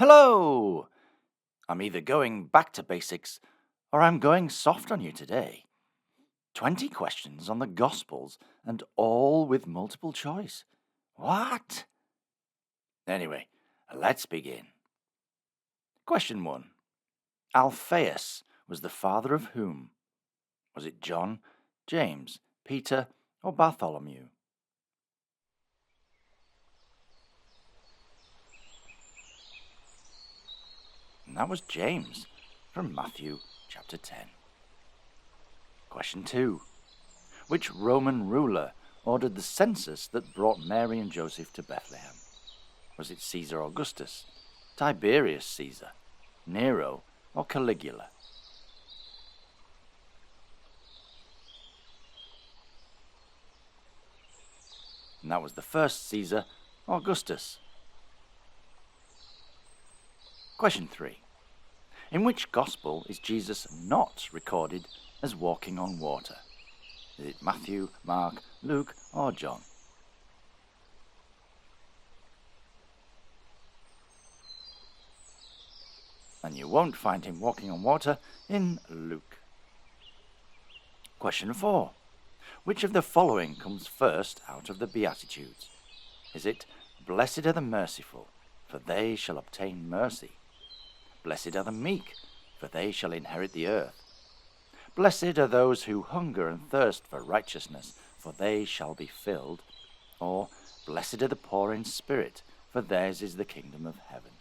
Hello! I'm either going back to basics or I'm going soft on you today. 20 questions on the Gospels and all with multiple choice. What? Anyway, let's begin. Question 1. Alphaeus was the father of whom? Was it John, James, Peter, or Bartholomew? And that was James from Matthew chapter 10. Question 2. Which Roman ruler ordered the census that brought Mary and Joseph to Bethlehem? Was it Caesar Augustus, Tiberius Caesar, Nero, or Caligula? And that was the first Caesar, Augustus. Question 3. In which Gospel is Jesus not recorded as walking on water? Is it Matthew, Mark, Luke, or John? And you won't find him walking on water in Luke. Question 4. Which of the following comes first out of the Beatitudes? Is it, Blessed are the merciful, for they shall obtain mercy? Blessed are the meek, for they shall inherit the earth. Blessed are those who hunger and thirst for righteousness, for they shall be filled. Or, Blessed are the poor in spirit, for theirs is the kingdom of heaven.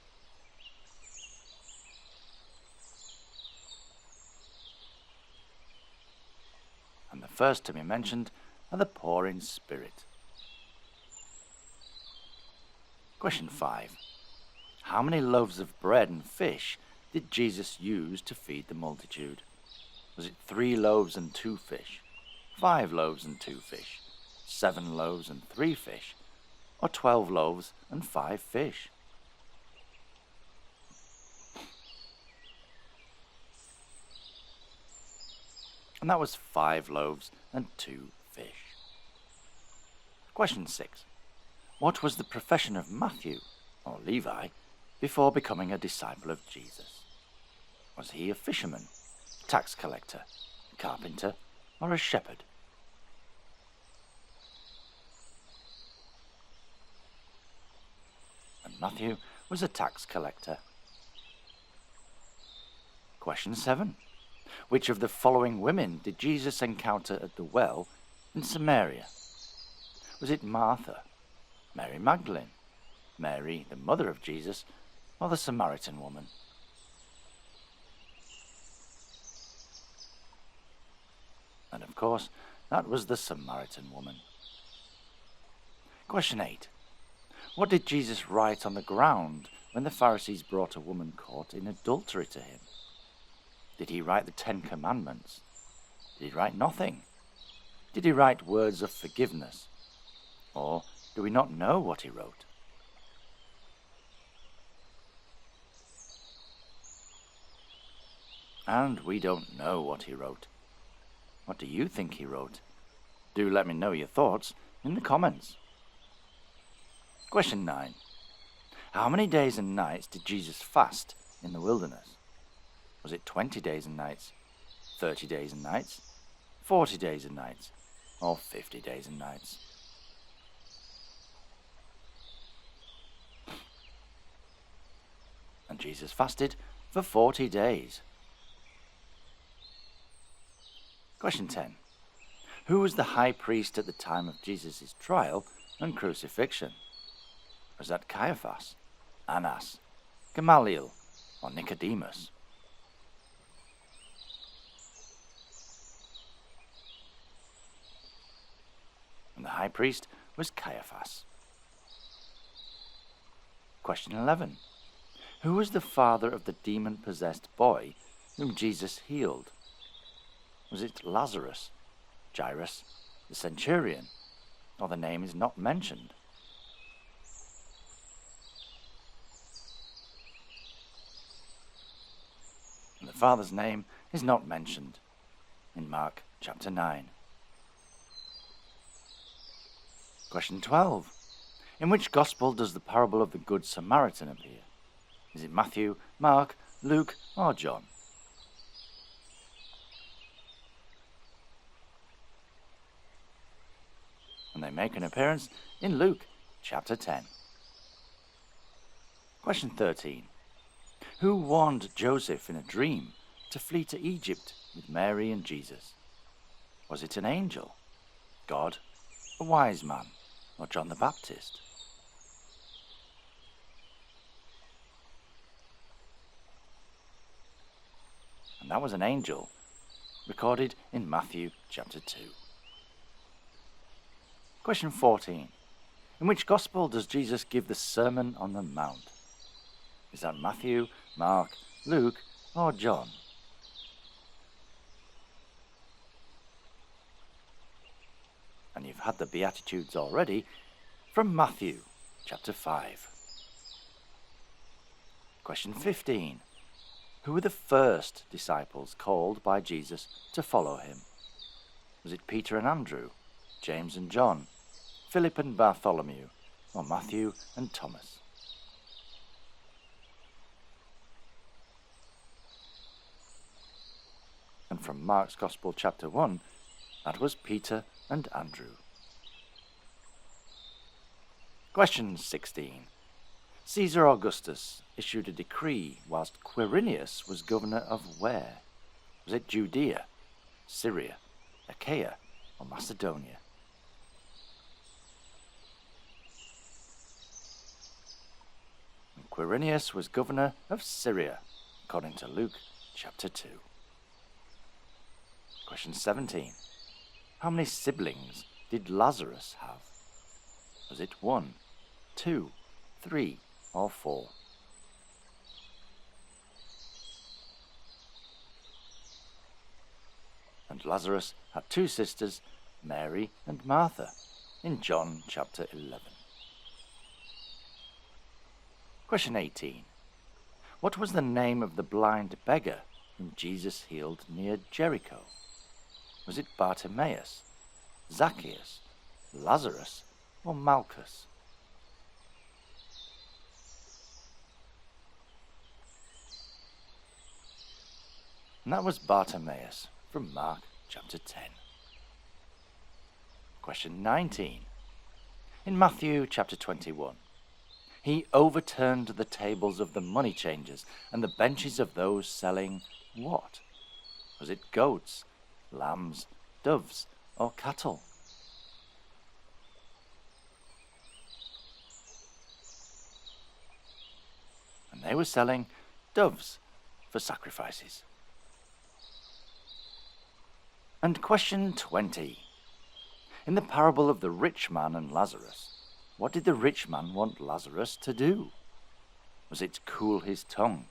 And the first to be mentioned are the poor in spirit. Question 5. How many loaves of bread and fish did Jesus use to feed the multitude? Was it 3 loaves and 2 fish, 5 loaves and 2 fish, 7 loaves and 3 fish, or 12 loaves and 5 fish? And that was 5 loaves and 2 fish. Question 6. What was the profession of Matthew, or Levi, before becoming a disciple of Jesus? Was he a fisherman, a tax collector, a carpenter, or a shepherd? And Matthew was a tax collector. Question 7. Which of the following women did Jesus encounter at the well in Samaria? Was it Martha, Mary Magdalene, Mary, the mother of Jesus, or the Samaritan woman? And of course, that was the Samaritan woman. Question 8. What did Jesus write on the ground when the Pharisees brought a woman caught in adultery to him? Did he write the 10 Commandments? Did he write nothing? Did he write words of forgiveness? Or do we not know what he wrote? And we don't know what he wrote. What do you think he wrote? Do let me know your thoughts in the comments. Question 9. How many days and nights did Jesus fast in the wilderness? Was it 20 days and nights, 30 days and nights, 40 days and nights, or 50 days and nights? And Jesus fasted for 40 days. Question 10. Who was the high priest at the time of Jesus' trial and crucifixion? Was that Caiaphas, Annas, Gamaliel, or Nicodemus? And the high priest was Caiaphas. Question 11. Who was the father of the demon-possessed boy whom Jesus healed? Was it Lazarus, Jairus, the centurion, or the name is not mentioned? And the father's name is not mentioned in Mark chapter 9. Question 12. In which Gospel does the parable of the Good Samaritan appear? Is it Matthew, Mark, Luke, or John? And they make an appearance in Luke chapter 10. Question 13. Who warned Joseph in a dream to flee to Egypt with Mary and Jesus? Was it an angel, God, a wise man, or John the Baptist? And that was an angel, recorded in Matthew chapter 2. Question 14. In which Gospel does Jesus give the Sermon on the Mount? Is that Matthew, Mark, Luke, or John? And you've had the Beatitudes already from Matthew chapter 5. Question 15. Who were the first disciples called by Jesus to follow him? Was it Peter and Andrew, James and John, Philip and Bartholomew, or Matthew and Thomas? And from Mark's Gospel chapter 1, that was Peter and Andrew. Question 16. Caesar Augustus issued a decree whilst Quirinius was governor of where? Was it Judea, Syria, Achaia, or Macedonia? And Quirinius was governor of Syria, according to Luke chapter 2. Question 17. How many siblings did Lazarus have? Was it 1, 2, 3, or 4? And Lazarus had 2 sisters, Mary and Martha, in John chapter 11. Question 18. What was the name of the blind beggar whom Jesus healed near Jericho? Was it Bartimaeus, Zacchaeus, Lazarus, or Malchus? And that was Bartimaeus from Mark chapter 10. Question 19. In Matthew chapter 21, he overturned the tables of the money changers and the benches of those selling what? Was it goats, lambs, doves, or cattle? And they were selling doves for sacrifices. And question 20. In the parable of the rich man and Lazarus, what did the rich man want Lazarus to do? Was it cool his tongue,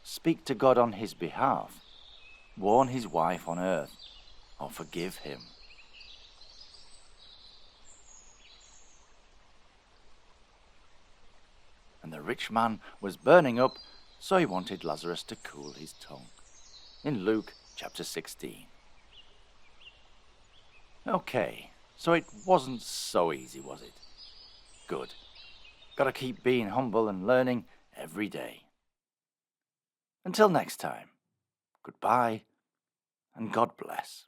speak to God on his behalf, warn his wife on earth, or forgive him? And the rich man was burning up, so he wanted Lazarus to cool his tongue. In Luke chapter 16. Okay, so it wasn't so easy, was it? Good. Gotta keep being humble and learning every day. Until next time, goodbye and God bless.